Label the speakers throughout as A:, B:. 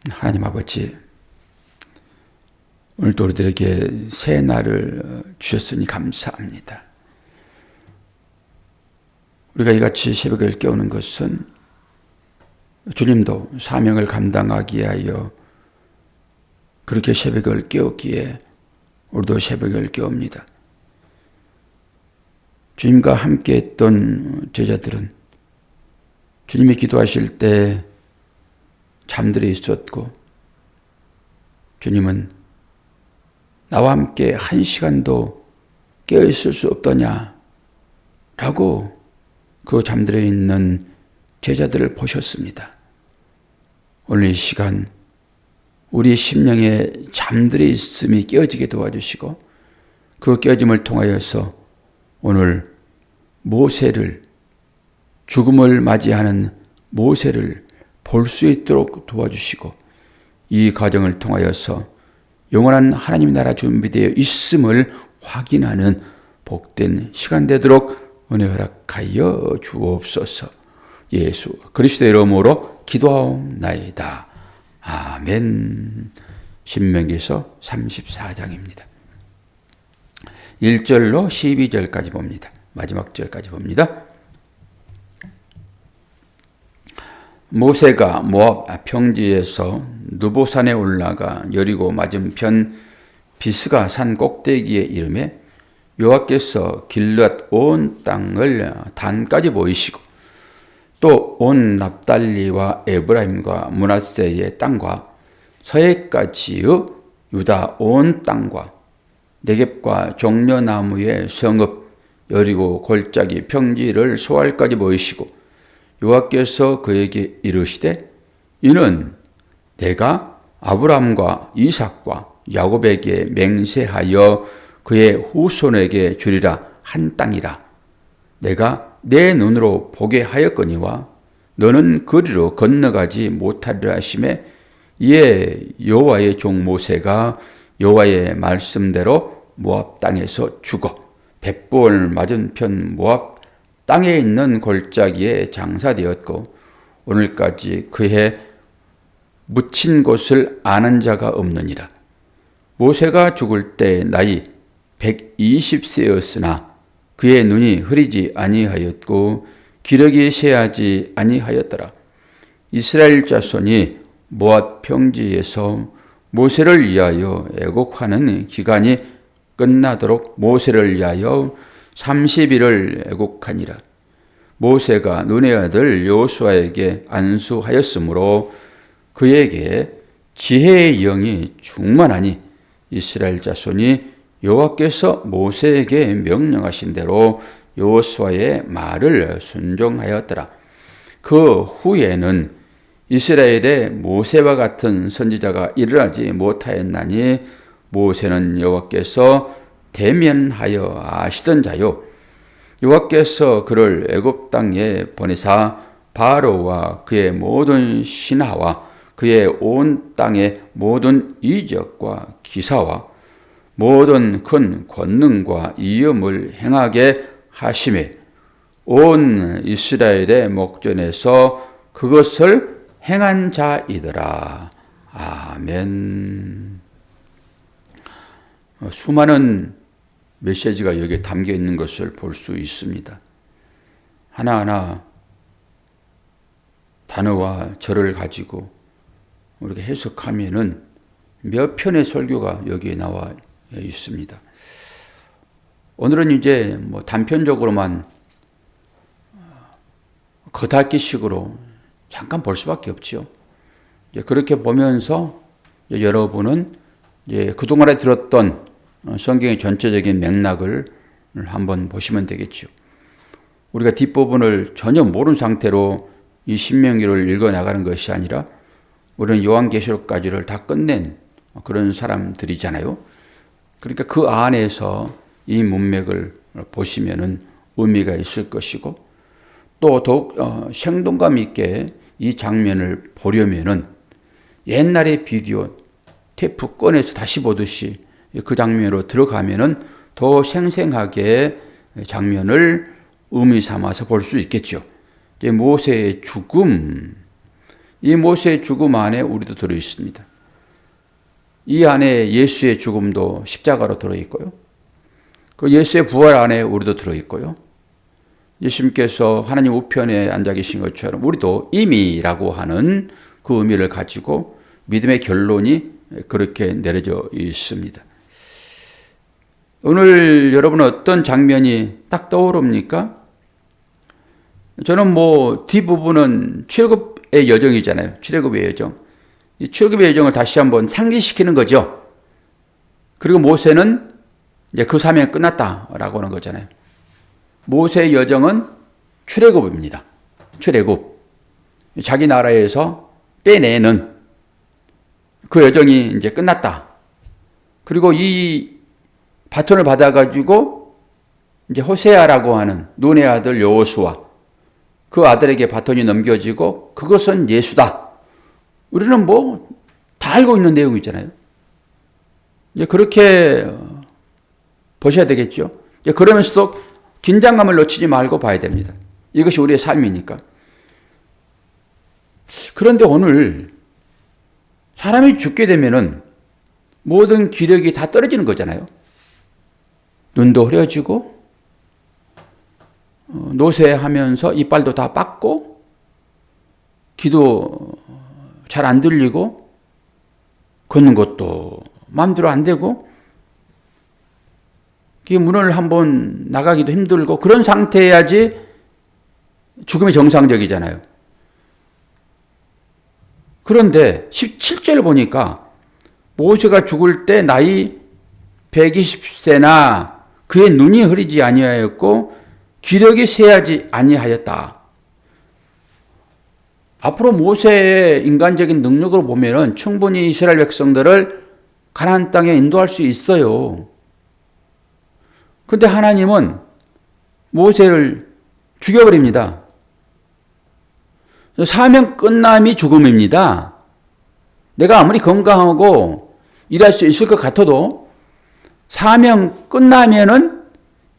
A: 하나님 아버지, 오늘도 우리들에게 새 날을 주셨으니 감사합니다. 우리가 이같이 새벽을 깨우는 것은 주님도 사명을 감당하기 위하여 그렇게 새벽을 깨웠기에 우리도 새벽을 깨웁니다. 주님과 함께 했던 제자들은 주님이 기도하실 때 잠들어 있었고, 주님은 나와 함께 한 시간도 깨어있을 수 없더냐 라고 그 잠들어 있는 제자들을 보셨습니다. 오늘 이 시간 우리 심령의 잠들어 있음이 깨어지게 도와주시고, 그 깨어짐을 통하여서 오늘 모세를, 죽음을 맞이하는 모세를 볼 수 있도록 도와주시고, 이 과정을 통하여서 영원한 하나님의 나라 준비되어 있음을 확인하는 복된 시간 되도록 은혜 허락하여 주옵소서. 예수 그리스도의 이름으로 기도하옵나이다. 아멘. 신명기서 34장입니다. 1절로 12절까지 봅니다. 마지막 절까지 봅니다. 모세가 모압 평지에서 느보산에 올라가 여리고 맞은편 비스가 산 꼭대기에 이르매 여호와께서 길앗 온 땅을 단까지 보이시고, 또 온 납달리와 에브라임과 므낫세의 땅과 서해까지의 유다 온 땅과 네겝과 종려나무의 성읍 여리고 골짜기 평지를 소알까지 보이시고, 여호와께서 그에게 이르시되 이는 내가 아브람과 이삭과 야곱에게 맹세하여 그의 후손에게 주리라 한 땅이라. 내가 내 눈으로 보게 하였거니와 너는 그리로 건너가지 못하리라 하시매, 이에 여호와의 종 모세가 여호와의 말씀대로 모압 땅에서 죽어 벳볼 맞은편 모압 땅에 있는 골짜기에 장사되었고, 오늘까지 그의 묻힌 곳을 아는 자가 없느니라. 모세가 죽을 때 나이 120세였으나 그의 눈이 흐리지 아니하였고 기력이 쇠하지 아니하였더라. 이스라엘 자손이 모압 평지에서 모세를 위하여 애곡하는 기간이 끝나도록 모세를 위하여 30일을 애곡하니라. 모세가 눈의 아들 여호수아에게 안수하였으므로 그에게 지혜의 영이 충만하니 이스라엘 자손이 여호와께서 모세에게 명령하신 대로 여호수아의 말을 순종하였더라. 그 후에는 이스라엘에 모세와 같은 선지자가 일어나지 못하였나니, 모세는 여호와께서 대면하여 아시던 자요, 여호와께서 그를 애굽 땅에 보내사 바로와 그의 모든 신하와 그의 온 땅의 모든 이적과 기사와 모든 큰 권능과 이음을 행하게 하심에 온 이스라엘의 목전에서 그것을 행한 자이더라. 아멘. 수많은 메시지가 여기에 담겨 있는 것을 볼 수 있습니다. 하나하나 단어와 절을 가지고 우리가 해석하면은 몇 편의 설교가 여기에 나와 있습니다. 오늘은 이제 단편적으로만 겉핥기식으로 잠깐 볼 수밖에 없지요. 그렇게 보면서 여러분은 그동안에 들었던 성경의 전체적인 맥락을 한번 보시면 되겠죠. 우리가 뒷부분을 전혀 모르는 상태로 이 신명기를 읽어나가는 것이 아니라 우리는 요한계시록까지를 다 끝낸 그런 사람들이잖아요. 그러니까 그 안에서 이 문맥을 보시면은 의미가 있을 것이고, 또 더욱 생동감 있게 이 장면을 보려면은 옛날의 비디오 테이프 꺼내서 다시 보듯이 그 장면으로 들어가면은 더 생생하게 장면을 의미 삼아서 볼 수 있겠죠. 모세의 죽음, 이 모세의 죽음 안에 우리도 들어 있습니다. 이 안에 예수의 죽음도 십자가로 들어 있고요. 그 예수의 부활 안에 우리도 들어 있고요. 예수님께서 하나님 우편에 앉아 계신 것처럼 우리도 이미라고 하는 그 의미를 가지고 믿음의 결론이 그렇게 내려져 있습니다. 오늘 여러분은 어떤 장면이 딱 떠오릅니까? 저는 뒷부분은 출애굽의 여정이잖아요. 출애굽의 여정. 이 출애굽의 여정을 다시 한번 상기시키는 거죠. 그리고 모세는 이제 그 사명이 끝났다라고 하는 거잖아요. 모세의 여정은 출애굽입니다. 출애굽. 자기 나라에서 빼내는 그 여정이 이제 끝났다. 그리고 이 바톤을 받아가지고 이제 호세아라고 하는 눈의 아들 여호수아 그 아들에게 바톤이 넘겨지고 그것은 예수다. 우리는 다 알고 있는 내용이잖아요. 이제 그렇게 보셔야 되겠죠. 이제 그러면서도 긴장감을 놓치지 말고 봐야 됩니다. 이것이 우리의 삶이니까. 그런데 오늘 사람이 죽게 되면은 모든 기력이 다 떨어지는 거잖아요. 눈도 흐려지고 노쇠하면서 이빨도 다 빻고 귀도 잘 안 들리고 걷는 것도 마음대로 안 되고 문을 한번 나가기도 힘들고 그런 상태여야지 죽음이 정상적이잖아요. 그런데 17절 보니까 모세가 죽을 때 나이 120세나 그의 눈이 흐리지 아니하였고 기력이 쇠하지 아니하였다. 앞으로 모세의 인간적인 능력으로 보면은 충분히 이스라엘 백성들을 가나안 땅에 인도할 수 있어요. 근데 하나님은 모세를 죽여버립니다. 사명 끝남이 죽음입니다. 내가 아무리 건강하고 일할 수 있을 것 같아도 사명 끝나면은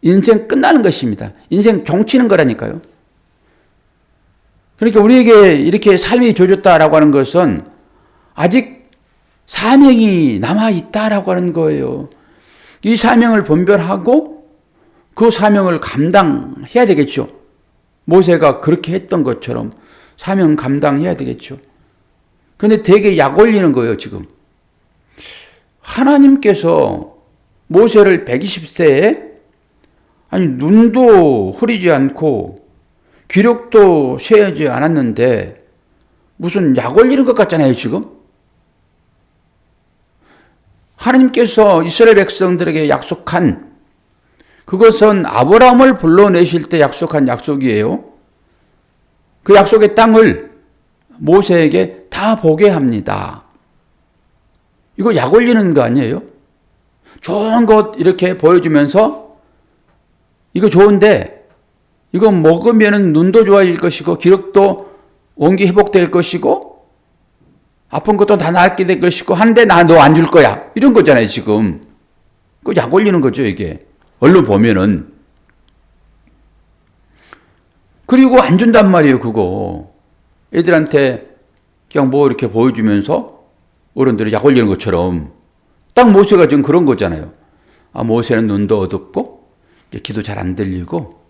A: 인생 끝나는 것입니다. 인생 종치는 거라니까요. 그러니까 우리에게 이렇게 삶이 주어졌다라고 하는 것은 아직 사명이 남아있다라고 하는 거예요. 이 사명을 분별하고 그 사명을 감당해야 되겠죠. 모세가 그렇게 했던 것처럼 사명 감당해야 되겠죠. 그런데 되게 약 올리는 거예요, 지금. 하나님께서 모세를 120세에 눈도 흐리지 않고 기력도 쇠하지 않았는데 무슨 약 올리는 것 같잖아요, 지금. 하나님께서 이스라엘 백성들에게 약속한 그것은 아브라함을 불러내실 때 약속한 약속이에요. 그 약속의 땅을 모세에게 다 보게 합니다. 이거 약 올리는 거 아니에요? 좋은 것 이렇게 보여주면서 이거 좋은데 이거 먹으면 눈도 좋아질 것이고 기력도 원기 회복될 것이고 아픈 것도 다 낫게 될 것이고 한데 나 너 안 줄 거야. 이런 거잖아요, 지금. 그 약 올리는 거죠, 이게. 얼른 보면은. 그리고 안 준단 말이에요, 그거. 애들한테 그냥 이렇게 보여주면서 어른들이 약 올리는 것처럼 딱 모세가 지금 그런 거잖아요. 모세는 눈도 어둡고 귀도 잘 안 들리고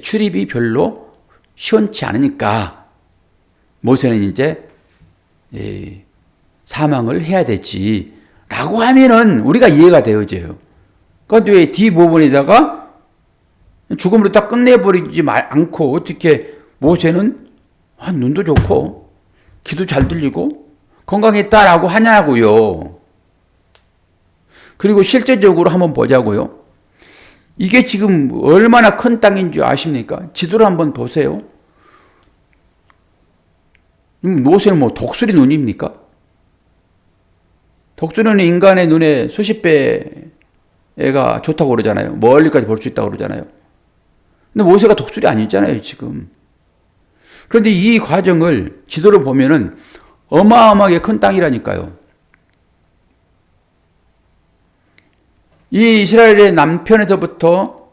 A: 출입이 별로 시원치 않으니까 모세는 이제 사망을 해야 되지 라고 하면은 우리가 이해가 되어져요. 그런데 왜 뒷부분에다가 죽음으로 딱 끝내버리지 않고 어떻게 모세는 눈도 좋고 귀도 잘 들리고 건강했다라고 하냐고요. 그리고 실제적으로 한번 보자고요. 이게 지금 얼마나 큰 땅인 줄 아십니까? 지도를 한번 보세요. 모세는 독수리 눈입니까? 독수리는 인간의 눈에 수십 배가 좋다고 그러잖아요. 멀리까지 볼 수 있다고 그러잖아요. 근데 모세가 독수리 아니잖아요, 지금. 그런데 이 과정을 지도를 보면은 어마어마하게 큰 땅이라니까요. 이 이스라엘의 남편에서부터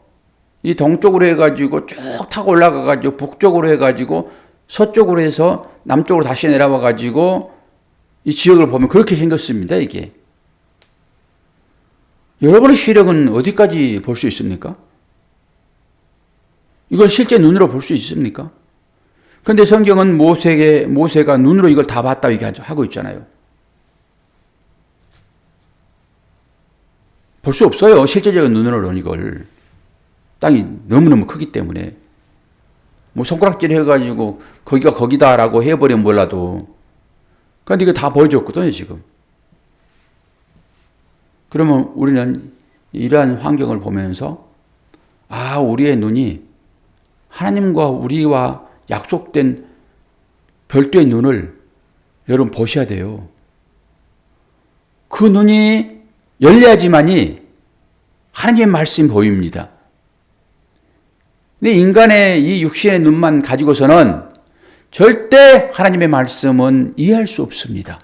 A: 이 동쪽으로 해가지고 쭉 타고 올라가가지고 북쪽으로 해가지고 서쪽으로 해서 남쪽으로 다시 내려와 가지고 이 지역을 보면 그렇게 생겼습니다, 이게. 여러분의 시력은 어디까지 볼 수 있습니까? 이걸 실제 눈으로 볼 수 있습니까? 그런데 성경은 모세가 눈으로 이걸 다 봤다고 얘기하고 있잖아요. 볼 수 없어요. 실제적인 눈으로는 이걸. 땅이 너무너무 크기 때문에. 뭐 손가락질 해가지고 거기가 거기다라고 해버리면 몰라도. 그런데 이거 다 보여줬거든요, 지금. 그러면 우리는 이러한 환경을 보면서 우리의 눈이 하나님과 우리와 약속된 별도의 눈을 여러분 보셔야 돼요. 그 눈이 열려야지만이 하나님의 말씀이 보입니다. 근데 인간의 이 육신의 눈만 가지고서는 절대 하나님의 말씀은 이해할 수 없습니다.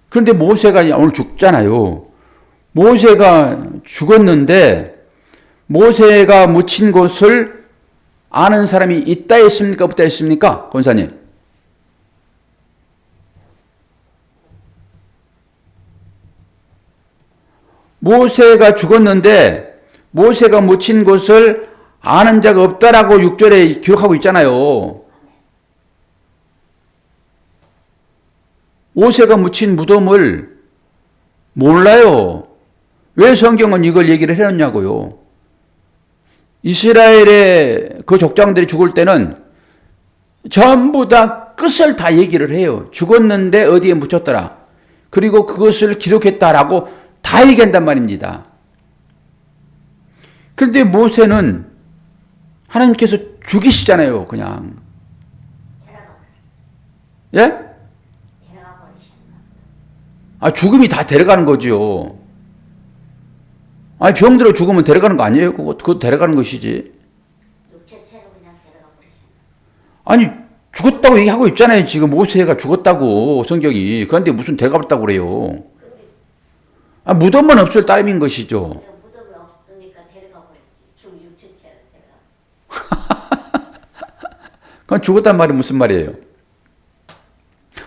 A: 그런데 모세가 오늘 죽잖아요. 모세가 죽었는데 모세가 묻힌 곳을 아는 사람이 있다 했습니까? 없다 했습니까? 권사님. 모세가 죽었는데 모세가 묻힌 곳을 아는 자가 없다라고 6절에 기록하고 있잖아요. 모세가 묻힌 무덤을 몰라요. 왜 성경은 이걸 얘기를 해놨냐고요. 이스라엘의 그 족장들이 죽을 때는 전부 다 끝을 다 얘기를 해요. 죽었는데 어디에 묻혔더라. 그리고 그것을 기록했다라고 다 얘기한단 말입니다. 그런데 모세는 하나님께서 죽이시잖아요, 그냥. 예? 죽음이 다 데려가는 거죠. 병들어 죽으면 데려가는 거 아니에요? 그거 데려가는 것이지.
B: 육체체로 그냥 데려가 버렸습니다.
A: 죽었다고 얘기하고 있잖아요. 지금 모세가 죽었다고 성경이. 그런데 무슨 데려가 버렸다고 그래요. 무덤만 없을 따름인 것이죠.
B: 무덤이 없으니까 데려가 버렸지. 육체체로 데려가.
A: 그럼 죽었단 말이 무슨 말이에요?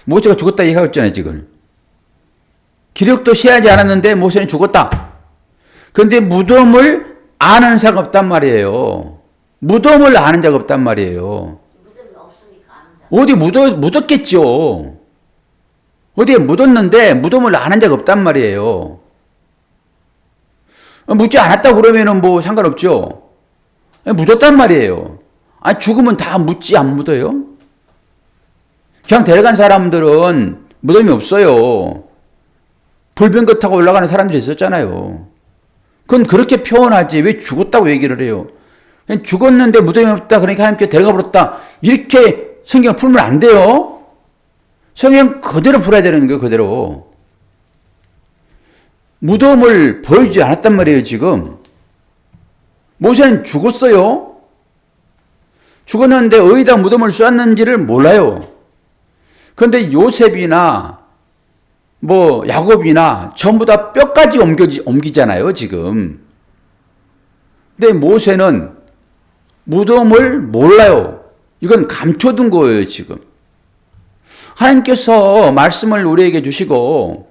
A: 모세가 죽었다 얘기하고 있잖아요, 지금. 기력도 쉬하지 않았는데 모세는 죽었다. 그런데 무덤을 아는 자가 없단 말이에요. 무덤을 아는 자가 없단 말이에요.
B: 무덤이 없으니까 아는 자.
A: 어디 묻었겠죠. 어디에 묻었는데 무덤을 아는 자가 없단 말이에요. 묻지 않았다 그러면은 뭐 상관없죠. 묻었단 말이에요. 죽으면 다 묻지 안 묻어요? 그냥 데려간 사람들은 무덤이 없어요. 불병거 타고 올라가는 사람들이 있었잖아요. 그건 그렇게 표현하지 왜 죽었다고 얘기를 해요. 그냥 죽었는데 무덤이 없다 그러니까 하나님께 데려가 버렸다. 이렇게 성경을 풀면 안 돼요. 성경 그대로 풀어야 되는 거예요. 그대로. 무덤을 보여주지 않았단 말이에요. 지금. 모세는 죽었어요. 죽었는데 어디다 무덤을 쏘았는지를 몰라요. 그런데 요셉이나 야곱이나 전부 다 뼈까지 옮기잖아요, 지금. 근데 모세는 무덤을 몰라요. 이건 감춰둔 거예요, 지금. 하나님께서 말씀을 우리에게 주시고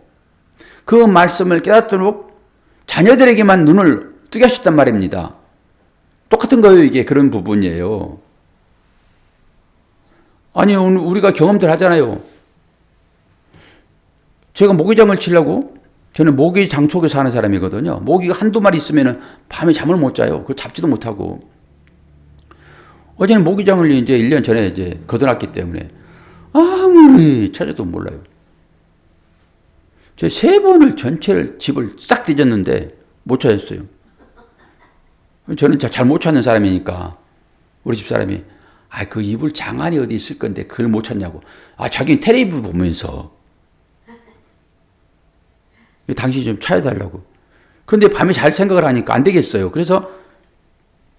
A: 그 말씀을 깨닫도록 자녀들에게만 눈을 뜨게 하셨단 말입니다. 똑같은 거예요, 이게. 그런 부분이에요. 오늘 우리가 경험들 하잖아요. 제가 모기장을 치려고, 저는 모기장 속에 사는 사람이거든요. 모기가 한두 마리 있으면 밤에 잠을 못 자요. 그걸 잡지도 못하고. 어제는 모기장을 이제 1년 전에 이제 걷어놨기 때문에 아무리 찾아도 몰라요. 저 3번을 전체를 집을 싹 뒤졌는데 못 찾았어요. 저는 잘 못 찾는 사람이니까 우리 집 사람이 그 이불 장안이 어디 있을 건데 그걸 못 찾냐고. 자기는 텔레비전 보면서 당신이 좀 찾아달라고. 그런데 밤에 잘 생각을 하니까 안 되겠어요. 그래서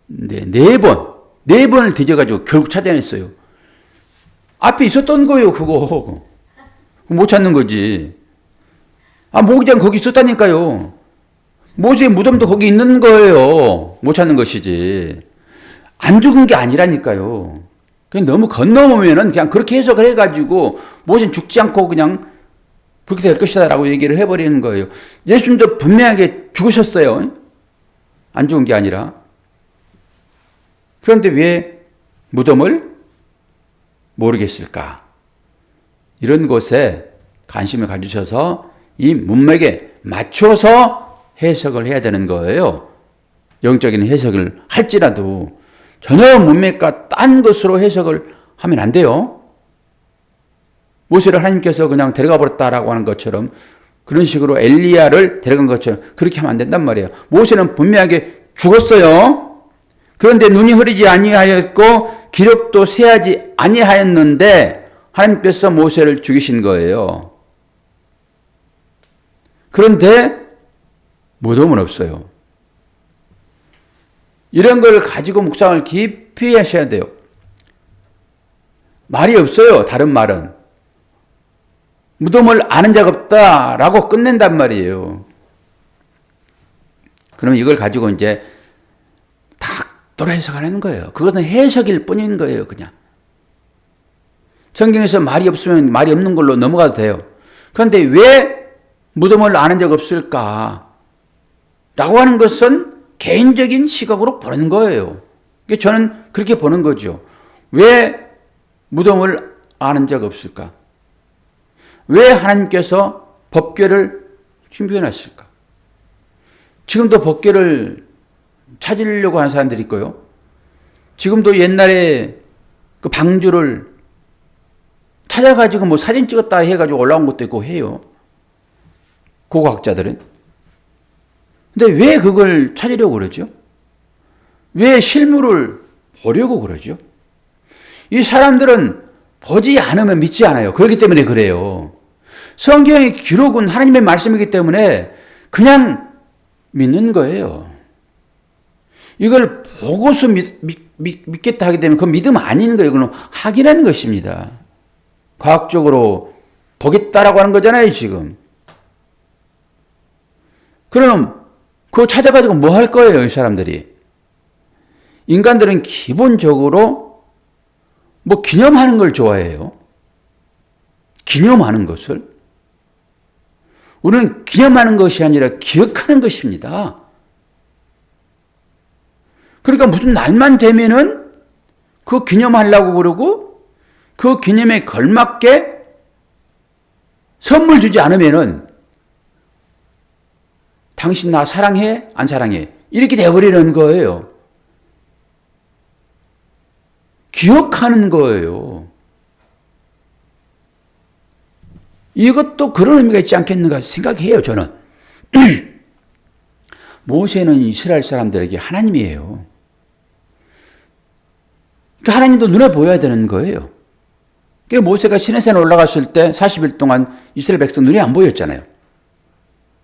A: 네 번을 뒤져가지고 결국 찾아냈어요. 앞에 있었던 거예요, 그거. 못 찾는 거지. 모기장 거기 있었다니까요. 모세의 무덤도 거기 있는 거예요. 못 찾는 것이지. 안 죽은 게 아니라니까요. 그냥 너무 건너오면은 그냥 그렇게 해석을 해가지고 모세는 죽지 않고 그냥 그렇게 될 것이다라고 얘기를 해버리는 거예요. 예수님도 분명하게 죽으셨어요. 안 죽은 게 아니라. 그런데 왜 무덤을 모르겠을까? 이런 것에 관심을 가지셔서 이 문맥에 맞춰서 해석을 해야 되는 거예요. 영적인 해석을 할지라도 전혀 문맥과 딴 것으로 해석을 하면 안 돼요. 모세를 하나님께서 그냥 데려가 버렸다라고 하는 것처럼 그런 식으로 엘리야를 데려간 것처럼 그렇게 하면 안 된단 말이에요. 모세는 분명하게 죽었어요. 그런데 눈이 흐리지 아니하였고 기력도 쇠하지 아니하였는데 하나님께서 모세를 죽이신 거예요. 그런데 무덤은 없어요. 이런 걸 가지고 묵상을 깊이 하셔야 돼요. 말이 없어요. 다른 말은. 무덤을 아는 자가 없다라고 끝낸단 말이에요. 그러면 이걸 가지고 이제 탁 돌아 해석하는 거예요. 그것은 해석일 뿐인 거예요. 그냥. 성경에서 말이 없으면 말이 없는 걸로 넘어가도 돼요. 그런데 왜 무덤을 아는 자가 없을까? 라고 하는 것은 개인적인 시각으로 보는 거예요. 저는 그렇게 보는 거죠. 왜 무덤을 아는 자가 없을까? 왜 하나님께서 법궤를 준비해 놨을까? 지금도 법궤를 찾으려고 하는 사람들이 있고요. 지금도 옛날에 그 방주를 찾아가지고 뭐 사진 찍었다 해가지고 올라온 것도 있고 해요. 고고학자들은. 근데 왜 그걸 찾으려고 그러죠? 왜 실물을 보려고 그러죠? 이 사람들은 보지 않으면 믿지 않아요. 그렇기 때문에 그래요. 성경의 기록은 하나님의 말씀이기 때문에 그냥 믿는 거예요. 이걸 보고서 믿겠다 하게 되면 그 믿음 아닌 거예요. 그건 확인하는 것입니다. 과학적으로 보겠다라고 하는 거잖아요, 지금. 그럼 그거 찾아가지고 뭐 할 거예요, 이 사람들이? 인간들은 기본적으로 뭐 기념하는 걸 좋아해요. 기념하는 것을. 우리는 기념하는 것이 아니라 기억하는 것입니다. 그러니까 무슨 날만 되면은 그 기념하려고 그러고 그 기념에 걸맞게 선물 주지 않으면은 당신 나 사랑해? 안 사랑해? 이렇게 되어버리는 거예요. 기억하는 거예요. 이것도 그런 의미가 있지 않겠는가 생각해요, 저는. 모세는 이스라엘 사람들에게 하나님이에요. 그러니까 하나님도 눈에 보여야 되는 거예요. 그러니까 모세가 시내산에 올라갔을 때 40일 동안 이스라엘 백성 눈이 안 보였잖아요.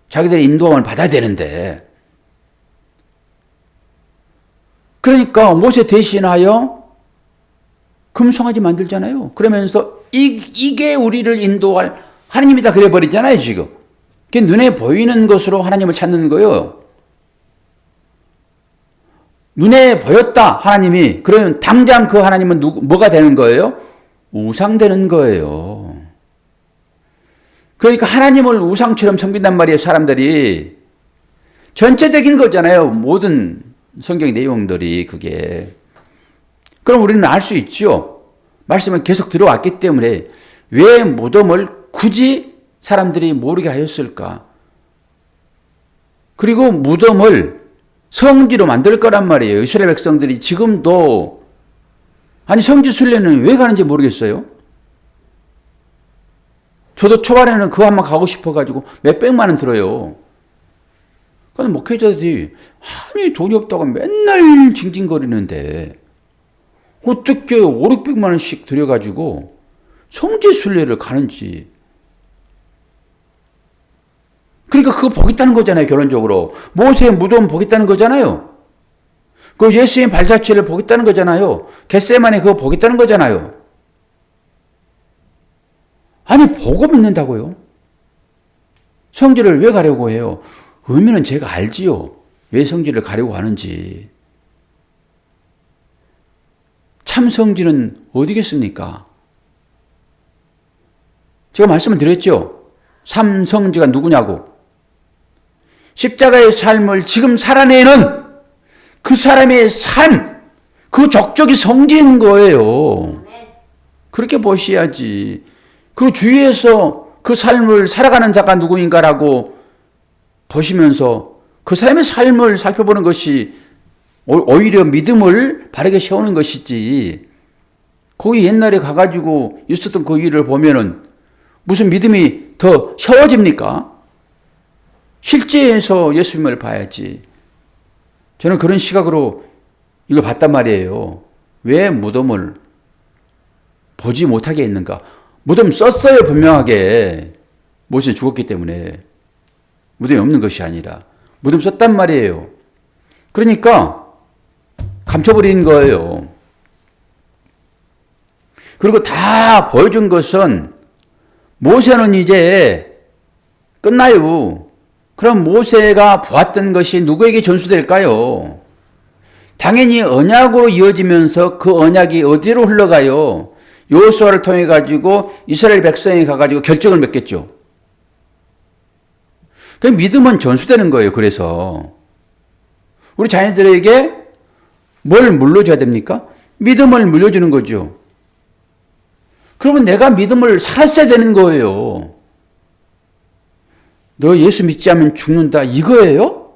A: 자기들의 인도함을 받아야 되는데. 그러니까 모세 대신하여 금송아지 만들잖아요. 그러면서 이게 우리를 인도할 하나님이다 그래 버리잖아요, 지금. 그게 눈에 보이는 것으로 하나님을 찾는 거예요. 눈에 보였다, 하나님이. 그러면 당장 그 하나님은 뭐가 되는 거예요? 우상 되는 거예요. 그러니까 하나님을 우상처럼 섬긴단 말이에요, 사람들이. 전체적인 거잖아요, 모든 성경 내용들이 그게. 그럼 우리는 알 수 있죠. 말씀은 계속 들어왔기 때문에 왜 무덤을 굳이 사람들이 모르게 하였을까? 그리고 무덤을 성지로 만들 거란 말이에요. 이스라엘 백성들이 지금도. 아니, 성지 순례는 왜 가는지 모르겠어요. 저도 초반에는 그거 한번 가고 싶어가지고 몇백만 원 들어요. 그런데 목회자들이 아니 돈이 없다고 맨날 징징거리는데 어떻게 5, 600만 원씩 들여가지고 성지 순례를 가는지. 그러니까 그거 보겠다는 거잖아요, 결론적으로. 모세의 무덤 보겠다는 거잖아요. 그 예수의 발자취를 보겠다는 거잖아요. 겟세마네 그거 보겠다는 거잖아요. 아니, 보고 믿는다고요? 성지를 왜 가려고 해요? 의미는 제가 알지요. 왜 성지를 가려고 하는지. 참성지는 어디겠습니까? 제가 말씀을 드렸죠. 참성지가 누구냐고. 십자가의 삶을 지금 살아내는 그 사람의 삶, 그 족적이 성지인 거예요. 그렇게 보셔야지. 그 주위에서 그 삶을 살아가는 자가 누구인가라고 보시면서 그 사람의 삶을 살펴보는 것이 오히려 믿음을 바르게 세우는 것이지. 거기 옛날에 가가지고 있었던 그 일을 보면은 무슨 믿음이 더 세워집니까? 실제에서 예수님을 봐야지. 저는 그런 시각으로 이걸 봤단 말이에요. 왜 무덤을 보지 못하게 했는가? 무덤 썼어요, 분명하게. 모세 죽었기 때문에. 무덤이 없는 것이 아니라. 무덤 썼단 말이에요. 그러니까 감춰버린 거예요. 그리고 다 보여준 것은 모세는 이제 끝나요. 그럼 모세가 보았던 것이 누구에게 전수될까요? 당연히 언약으로 이어지면서 그 언약이 어디로 흘러가요? 여호수아를 통해 가지고 이스라엘 백성이 가가지고 결정을 맺겠죠. 그 믿음은 전수되는 거예요. 그래서 우리 자녀들에게 뭘 물려줘야 됩니까? 믿음을 물려주는 거죠. 그러면 내가 믿음을 살았어야 되는 거예요. 너 예수 믿지 않으면 죽는다 이거예요?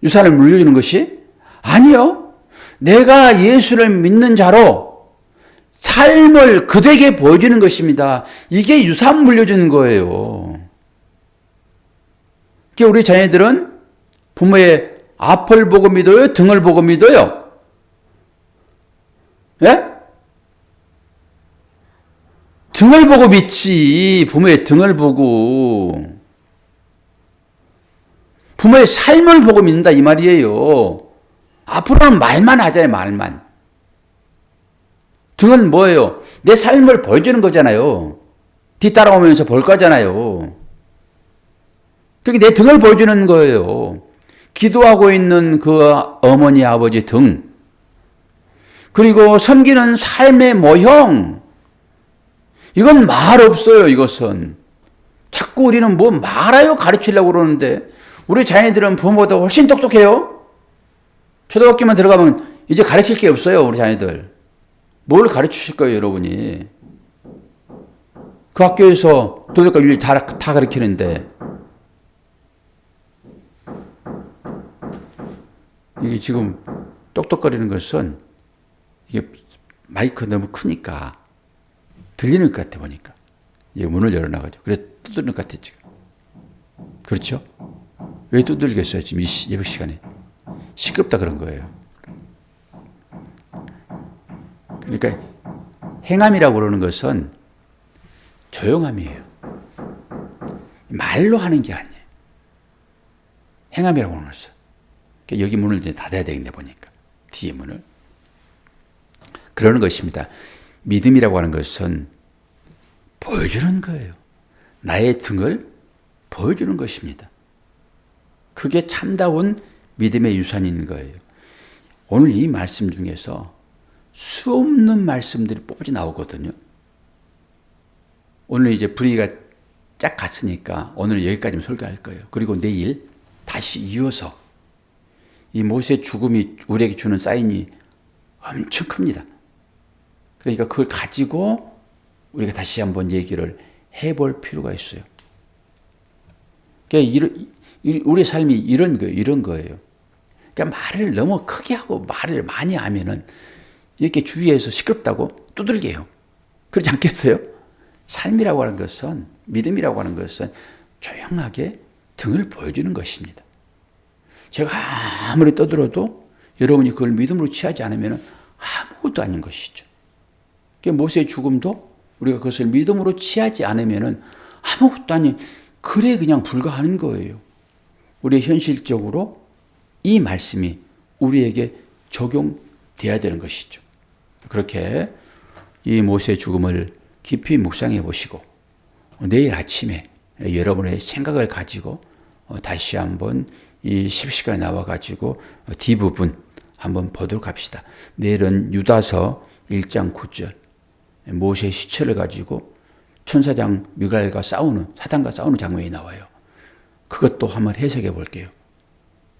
A: 유산을 물려주는 것이? 아니요. 내가 예수를 믿는 자로 삶을 그들에게 보여주는 것입니다. 이게 유산 물려주는 거예요. 그러니까 우리 자녀들은 부모의 앞을 보고 믿어요? 등을 보고 믿어요? 예? 등을 보고 믿지. 부모의 등을 보고. 부모의 삶을 보고 믿는다 이 말이에요. 앞으로는 말만 하잖아요. 말만. 등은 뭐예요? 내 삶을 보여주는 거잖아요. 뒤따라오면서 볼 거잖아요. 그게 내 등을 보여주는 거예요. 기도하고 있는 그 어머니 아버지 등, 그리고 섬기는 삶의 모형, 이건 말 없어요. 이것은 자꾸 우리는 뭐 말아요 가르치려고 그러는데 우리 자녀들은 부모보다 훨씬 똑똑해요. 초등학교만 들어가면 이제 가르칠 게 없어요. 우리 자녀들 뭘 가르치실 거예요 여러분이. 그 학교에서 도덕과 윤리 다 가르치는데 이게 지금 똑똑거리는 것은 이게 마이크 너무 크니까 들리는 것 같아 보니까. 이게 문을 열어놔가지고. 그래서 두드리는 것 같아 지금. 그렇죠? 왜 두들겠어요 지금 이 예배 시간에. 시끄럽다 그런 거예요. 그러니까 행함이라고 그러는 것은 조용함이에요. 말로 하는 게 아니에요. 행함이라고 하는 것은. 여기 문을 이제 닫아야 되겠네 보니까. 뒤에 문을. 그러는 것입니다. 믿음이라고 하는 것은 보여주는 거예요. 나의 등을 보여주는 것입니다. 그게 참다운 믿음의 유산인 거예요. 오늘 이 말씀 중에서 수없는 말씀들이 뽑아져 나오거든요. 오늘 이제 분위기가 쫙 갔으니까 오늘 여기까지만 설교할 거예요. 그리고 내일 다시 이어서 이 모세의 죽음이 우리에게 주는 사인이 엄청 큽니다. 그러니까 그걸 가지고 우리가 다시 한번 얘기를 해볼 필요가 있어요. 그러니까 우리 삶이 이런 거예요. 그러니까 말을 너무 크게 하고 말을 많이 하면은 이렇게 주위에서 시끄럽다고 두들겨요. 그렇지 않겠어요? 삶이라고 하는 것은, 믿음이라고 하는 것은 조용하게 등을 보여주는 것입니다. 제가 아무리 떠들어도 여러분이 그걸 믿음으로 취하지 않으면 아무것도 아닌 것이죠. 그러니까 모세의 죽음도 우리가 그것을 믿음으로 취하지 않으면 아무것도 아닌, 그래 그냥 불가하는 거예요. 우리 현실적으로 이 말씀이 우리에게 적용돼야 되는 것이죠. 그렇게 이 모세의 죽음을 깊이 묵상해 보시고 내일 아침에 여러분의 생각을 가지고 다시 한번 이 10시간에 나와가지고 뒷부분 한번 보도록 합시다. 내일은 유다서 1장 9절 모세의 시체를 가지고 천사장 미가엘과 사단과 싸우는 장면이 나와요. 그것도 한번 해석해 볼게요.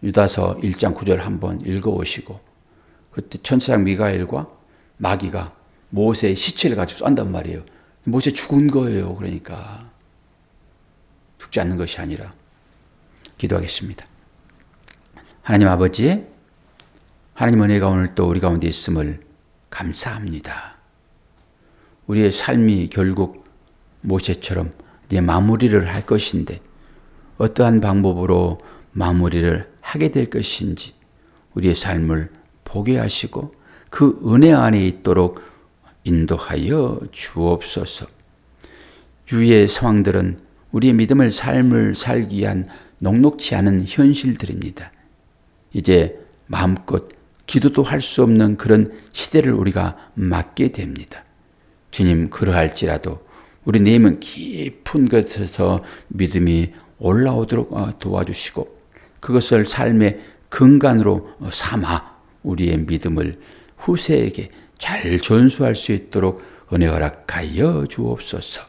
A: 유다서 1장 9절 한번 읽어오시고, 그때 천사장 미가엘과 마귀가 모세의 시체를 가지고 쏜단 말이에요. 모세 죽은 거예요. 그러니까 죽지 않는 것이 아니라. 기도하겠습니다. 하나님 아버지, 하나님 은혜가 오늘 또 우리 가운데 있음을 감사합니다. 우리의 삶이 결국 모세처럼 이제 마무리를 할 것인데 어떠한 방법으로 마무리를 하게 될 것인지 우리의 삶을 보게 하시고 그 은혜 안에 있도록 인도하여 주옵소서. 주위의 상황들은 우리의 믿음의 삶을 살기 위한 녹록지 않은 현실들입니다. 이제 마음껏 기도도 할 수 없는 그런 시대를 우리가 맞게 됩니다. 주님, 그러할지라도 우리 내면 깊은 곳에서 믿음이 올라오도록 도와주시고 그것을 삶의 근간으로 삼아 우리의 믿음을 후세에게 잘 전수할 수 있도록 은혜 허락하여 주옵소서.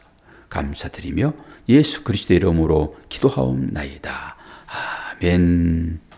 A: 감사드리며 예수 그리스도의 이름으로 기도하옵나이다. 아멘.